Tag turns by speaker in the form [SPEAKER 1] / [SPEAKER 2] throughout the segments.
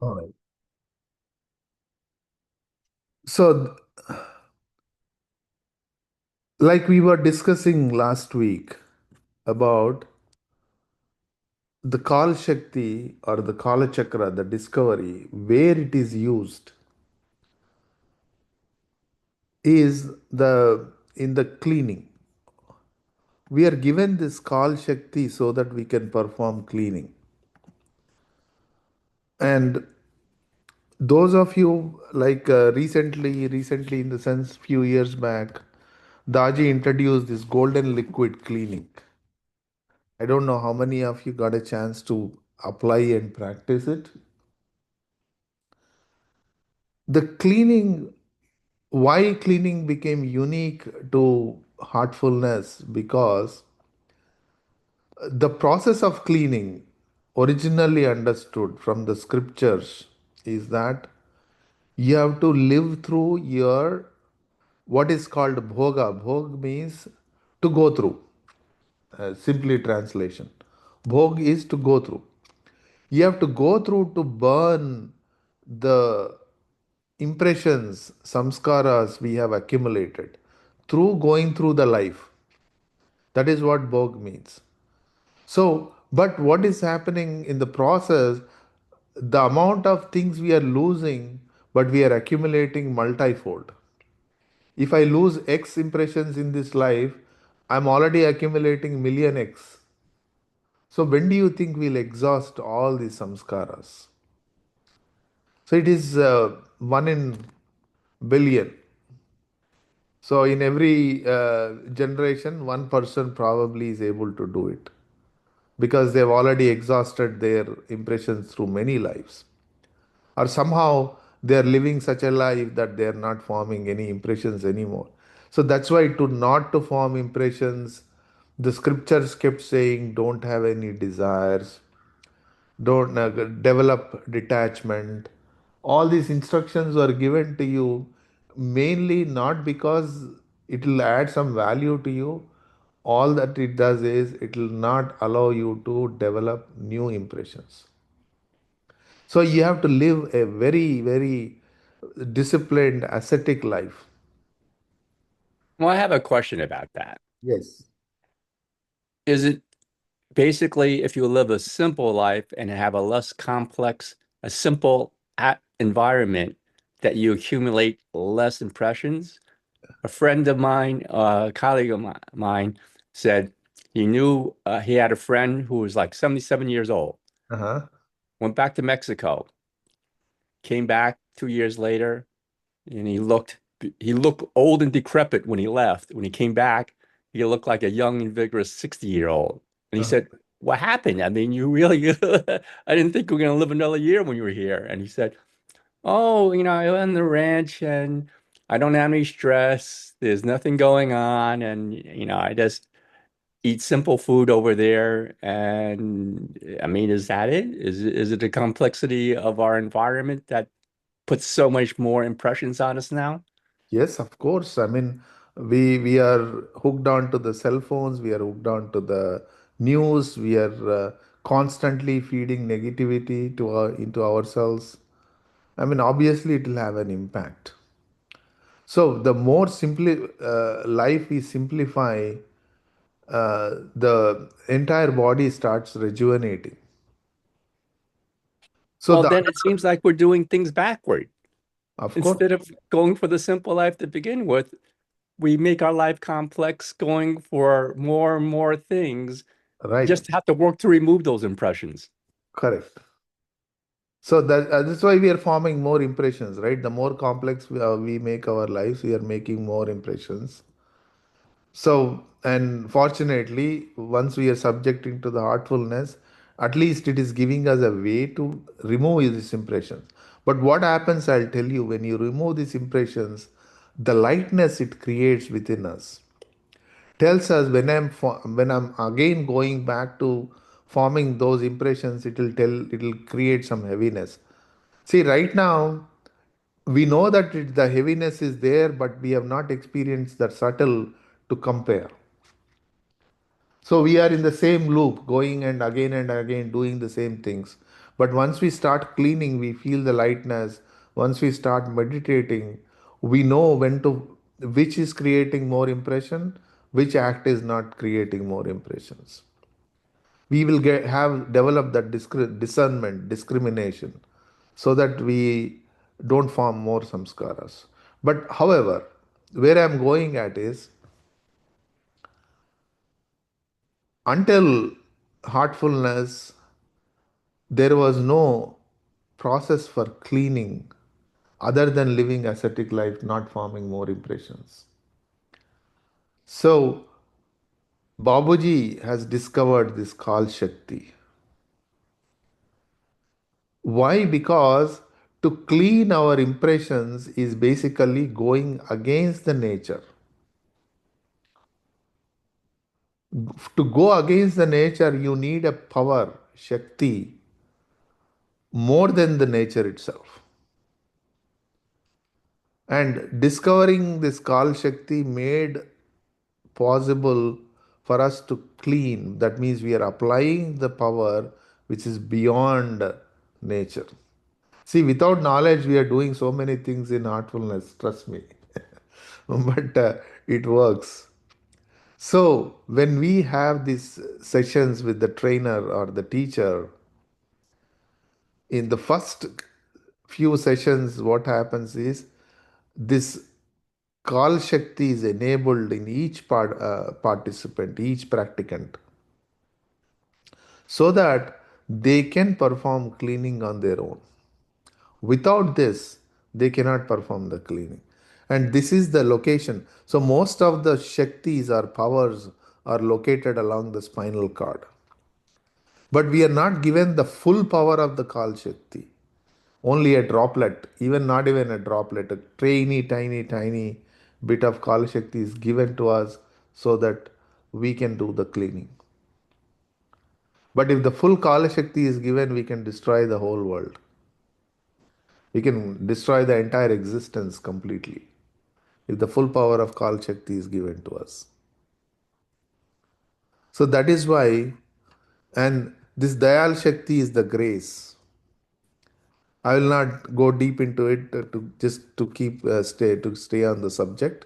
[SPEAKER 1] All right. So, like we were discussing last week about the Kal Shakti or the Kala Chakra, the discovery, where it is used is the in the cleaning. We are given this Kal Shakti so that we can perform cleaning. And those of you like recently in the sense few years back, Daji introduced this golden liquid cleaning. I don't know how many of you got a chance to apply and practice it. The cleaning, why cleaning became unique to heartfulness? Because the process of cleaning, originally understood from the scriptures, is that you have to live through your what is called bhoga. Bhog means to go through, simply translation. Bhog is to go through. You have to go through to burn the impressions, samskaras we have accumulated through going through the life. That is what Bhog means. So, but what is happening in the process, the amount of things we are losing, but we are accumulating multifold. If I lose X impressions in this life, I'm already accumulating million X. So when do you think we'll exhaust all these samskaras? So it is one in billion. So in every generation, one person probably is able to do it because they've already exhausted their impressions through many lives. Or somehow they're living such a life that they're not forming any impressions anymore. So that's why to not to form impressions, the scriptures kept saying, don't have any desires, don't develop detachment. All these instructions were given to you mainly not because it will add some value to you. All that it does is it will not allow you to develop new impressions. So you have to live a very, very disciplined, ascetic life.
[SPEAKER 2] Well, I have a question about that.
[SPEAKER 1] Yes.
[SPEAKER 2] Is it basically if you live a simple life and have a less complex, a simple environment, that you accumulate less impressions? A friend of mine, a colleague of mine, said he knew he had a friend who was like 77 years old,
[SPEAKER 1] Uh-huh.
[SPEAKER 2] went back to Mexico, came back 2 years later, and he looked old and decrepit when he left. When he came back, he looked like a young and vigorous 60-year-old. And he
[SPEAKER 1] Uh-huh.
[SPEAKER 2] said, "What happened? I mean, you really, I didn't think you were going to live another year when you were here." And he said, "Oh, I live on the ranch and I don't have any stress. There's nothing going on. And, I just eat simple food over there. And I mean, is that it? Is it the complexity of our environment that puts so much more impressions on us now?"
[SPEAKER 1] Yes, of course. I mean, we are hooked on to the cell phones, we are hooked on to the news, we are constantly feeding negativity to into ourselves. I mean, obviously, it will have an impact. So the more simply life we simplify, the entire body starts rejuvenating. So
[SPEAKER 2] Well,
[SPEAKER 1] the
[SPEAKER 2] then it
[SPEAKER 1] other,
[SPEAKER 2] seems like we're doing things backward.
[SPEAKER 1] of course,
[SPEAKER 2] Instead of going for the simple life to begin with, we make our life complex, going for more and more things,
[SPEAKER 1] right,
[SPEAKER 2] just to have to work to remove those impressions.
[SPEAKER 1] correct. So that's why we are forming more impressions, right? The more complex we make our lives, we are making more impressions. So, and fortunately, once we are subjecting to the heartfulness, at least it is giving us a way to remove these impressions. But what happens, I'll tell you, when you remove these impressions, the lightness it creates within us tells us when I'm again going back to forming those impressions, it'll create some heaviness. See, right now we know that the heaviness is there, but we have not experienced that subtle to compare. So we are in the same loop, going and again doing the same things. But once we start cleaning, we feel the lightness. Once we start meditating, we know when to, which is creating more impression, which act is not creating more impressions. We will get have developed that discernment, discrimination, so that we don't form more samskaras. But however, where I'm going at is, until heartfulness, there was no process for cleaning other than living ascetic life, not forming more impressions. So Babuji has discovered this called Shakti. Why? Because to clean our impressions is basically going against the nature. To go against the nature, you need a power, Shakti, more than the nature itself. And discovering this Kal Shakti made possible for us to clean. That means we are applying the power which is beyond nature. See, without knowledge, we are doing so many things in artfulness, trust me. But it works. So, when we have these sessions with the trainer or the teacher, in the first few sessions, what happens is this Kal Shakti is enabled in each participant, each practicant, so that they can perform cleaning on their own. Without this, they cannot perform the cleaning. And this is the location. So, most of the Shaktis or powers are located along the spinal cord. But we are not given the full power of the Kal Shakti. Only a droplet, even not even a droplet, a tiny bit of Kal Shakti is given to us so that we can do the cleaning. But if the full Kala Shakti is given, we can destroy the whole world. We can destroy the entire existence completely if the full power of Kala Shakti is given to us. So that is why, and this Dayal Shakti is the grace. I will not go deep into it to just to keep stay on the subject.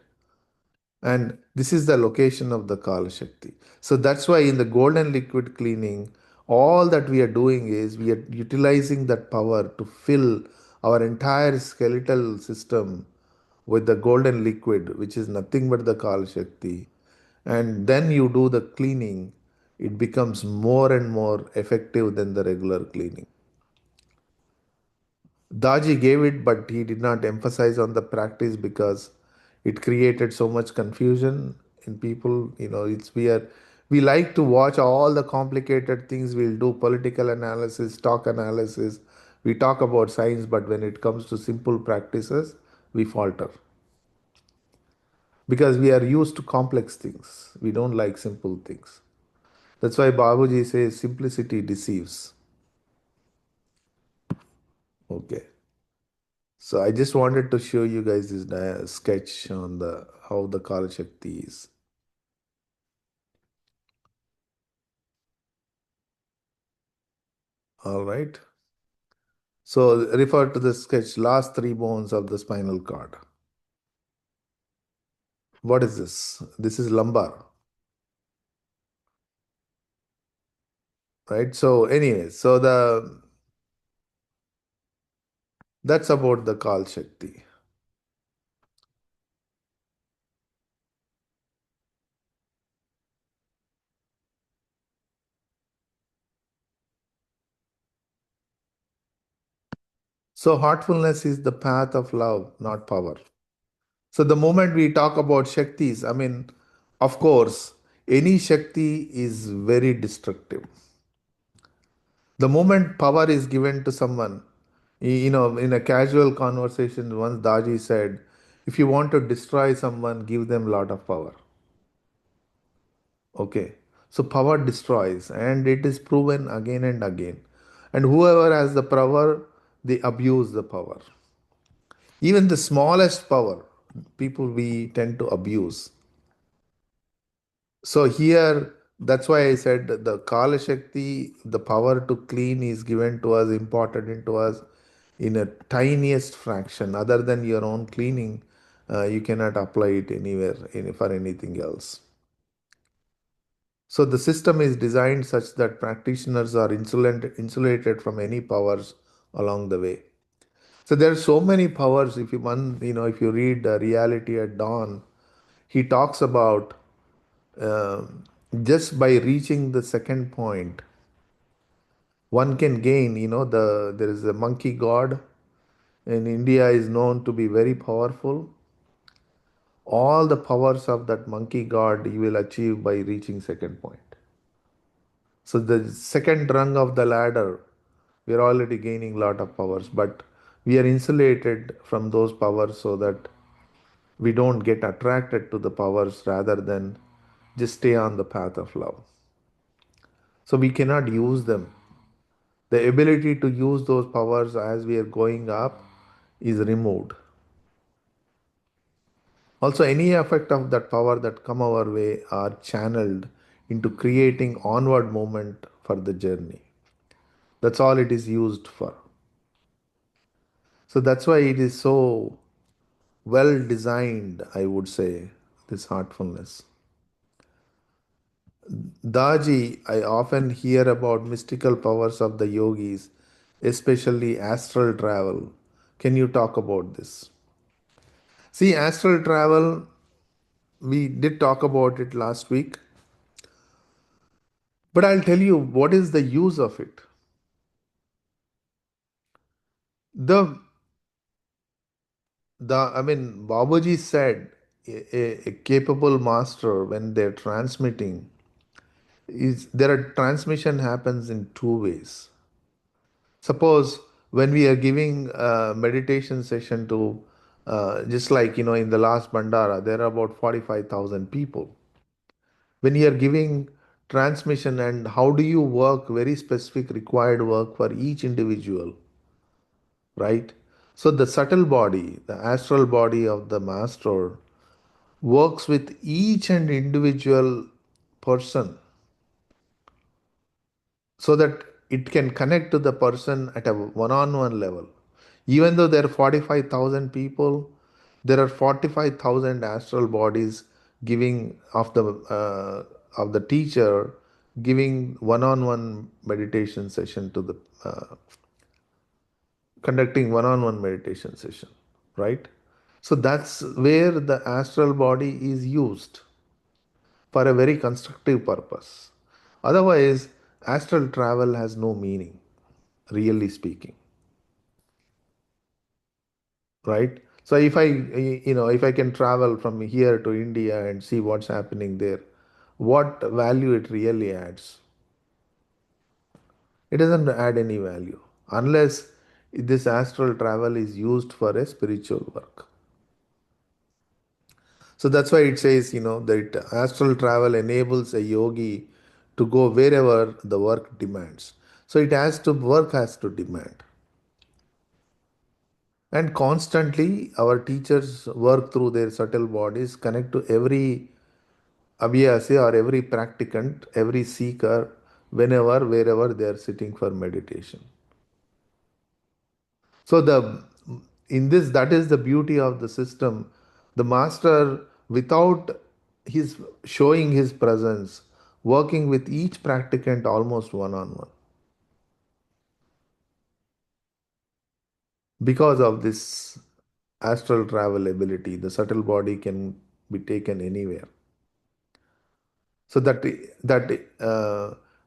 [SPEAKER 1] And this is the location of the Kala Shakti. So that's why in the golden liquid cleaning, all that we are doing is we are utilizing that power to fill our entire skeletal system with the golden liquid, which is nothing but the Kala Shakti. And then you do the cleaning, it becomes more and more effective than the regular cleaning. Daji gave it, but he did not emphasize on the practice because it created so much confusion in people. You know, we like to watch all the complicated things. We'll do political analysis, stock analysis. We talk about science, but when it comes to simple practices, we falter because we are used to complex things. We don't like simple things. That's why Babuji says simplicity deceives. Okay. So I just wanted to show you guys this sketch on the how the Kala Shakti is. All right. So refer to the sketch, last three bones of the spinal cord. What is this? This is lumbar, right? So anyway, so the that's about the Kal Shakti. So heartfulness is the path of love, not power. So the moment we talk about Shaktis, I mean, of course, any Shakti is very destructive. The moment power is given to someone, you know, in a casual conversation, once Daji said, if you want to destroy someone, give them a lot of power. Okay. So power destroys, and it is proven again and again. And whoever has the power, they abuse the power. Even the smallest power, people we tend to abuse. So here That's why I said the Kala Shakti, the power to clean is given to us, imparted into us in a tiniest fraction. Other than your own cleaning, you cannot apply it anywhere for anything else. So the system is designed such that practitioners are insulated from any powers along the way. So there are so many powers. If you one, if you read Reality at Dawn, he talks about um just by reaching the second point, one can gain. There is a monkey god in India is known to be very powerful. All the powers of that monkey god you will achieve by reaching second point. So the second rung of the ladder, we are already gaining a lot of powers, but we are insulated from those powers so that we don't get attracted to the powers rather than just stay on the path of love. So we cannot use them. The ability to use those powers as we are going up is removed. Also, any effect of that power that come our way are channeled into creating onward movement for the journey. That's all it is used for. So that's why it is so well designed, I would say, this heartfulness. Daji, I often hear about mystical powers of the yogis, especially astral travel. Can you talk about this? See, astral travel, we did talk about it last week, but I'll tell you what is the use of it. The Babaji said a capable master when they're transmitting is there a transmission happens in two ways. Suppose when we are giving a meditation session to, just like, in the last Bandara, there are about 45,000 people. When you are giving transmission, and how do you work very specific required work for each individual, right? So the subtle body, the astral body of the master, works with each and individual person so that it can connect to the person at a one-on-one level. Even though there are 45,000 people, there are 45,000 astral bodies giving of the teacher giving one-on-one meditation session to the conducting one-on-one meditation session, right? So that's where the astral body is used for a very constructive purpose. Otherwise, astral travel has no meaning, really speaking, right? So if I can travel from here to India and see what's happening there, what value it really adds? It doesn't add any value unless this astral travel is used for a spiritual work. So that's why it says, that astral travel enables a yogi to go wherever the work demands. So work has to demand. And constantly, our teachers work through their subtle bodies, connect to every abhyasi or every practicant, every seeker, whenever, wherever they are sitting for meditation. So that is the beauty of the system. The master, without his showing his presence, working with each practicant almost one on one. Because of this astral travel ability, the subtle body can be taken anywhere. So that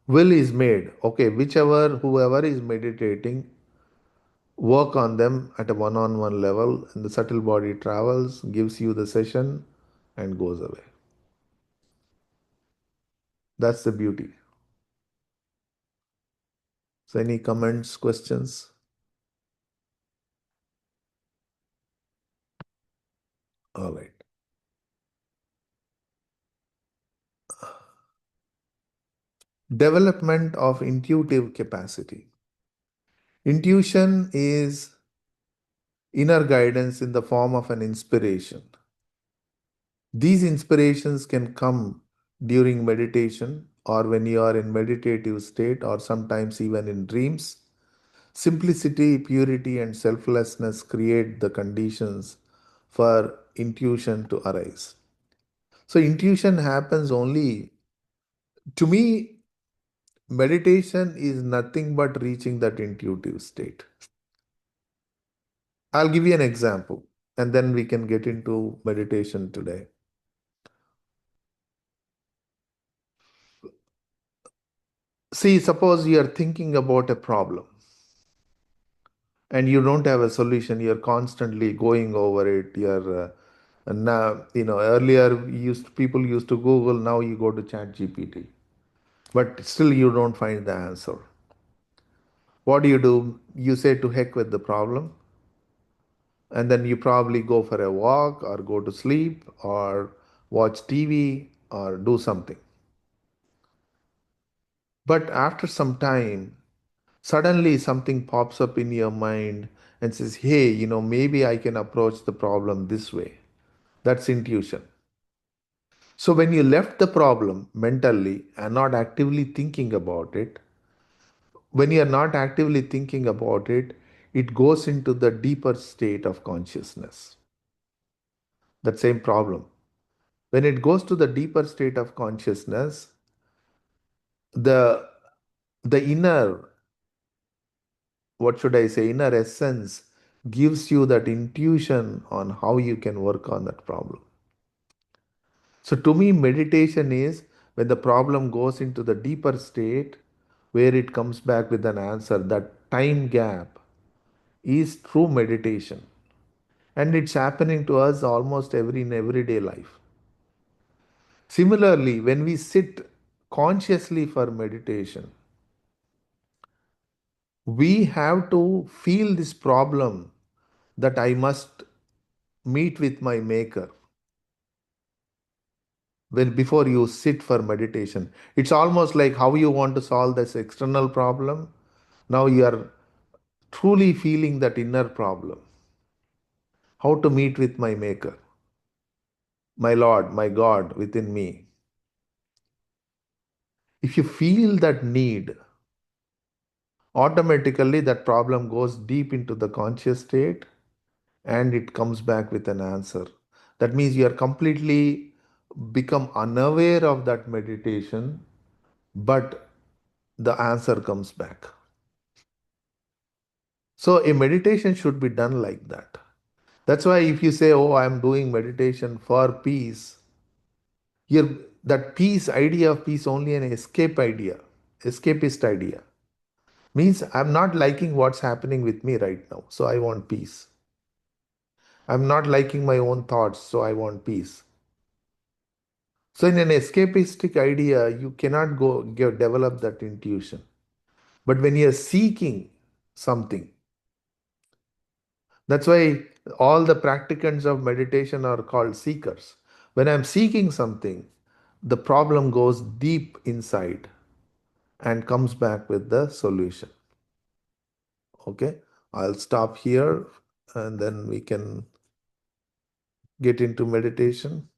[SPEAKER 1] will is made. Okay, whoever is meditating, work on them at a one-on-one level, and the subtle body travels, gives you the session, and goes away. That's the beauty. So, any comments, questions? All right. Development of intuitive capacity. Intuition is inner guidance in the form of an inspiration. These inspirations can come during meditation or when you are in meditative state, or sometimes even in dreams, simplicity, purity, and selflessness create the conditions for intuition to arise. So, intuition happens only, to me, meditation is nothing but reaching that intuitive state. I'll give you an example and then we can get into meditation today. See, suppose you are thinking about a problem and you don't have a solution, you're constantly going over it. And now, earlier people used to Google, now you go to Chat GPT, but still you don't find the answer. What do? You say to heck with the problem, and then you probably go for a walk or go to sleep or watch TV or do something. But after some time, suddenly something pops up in your mind and says, hey, maybe I can approach the problem this way. That's intuition. So when you left the problem mentally and not actively thinking about it, when you are not actively thinking about it, it goes into the deeper state of consciousness. That same problem. When it goes to the deeper state of consciousness, the the inner, what should I say, inner essence gives you that intuition on how you can work on that problem. So to me, meditation is when the problem goes into the deeper state where it comes back with an answer. That time gap is true meditation. And it's happening to us almost in everyday life. Similarly, when we sit consciously for meditation, we have to feel this problem that I must meet with my maker when before you sit for meditation. It's almost like how you want to solve this external problem. Now you are truly feeling that inner problem. How to meet with my maker, my Lord, my God within me. If you feel that need, automatically that problem goes deep into the conscious state and it comes back with an answer. That means you are completely become unaware of that meditation, but the answer comes back. So a meditation should be done like that. That's why if you say, oh, I'm doing meditation for peace, you're, that peace idea of peace only an escapist idea. Means I'm not liking what's happening with me right now, so I want peace. I'm not liking my own thoughts, so I want peace. So in an escapistic idea, you cannot develop that intuition. But when you're seeking something, that's why all the practicants of meditation are called seekers. When I'm seeking something, the problem goes deep inside and comes back with the solution. Okay, I'll stop here and then we can get into meditation.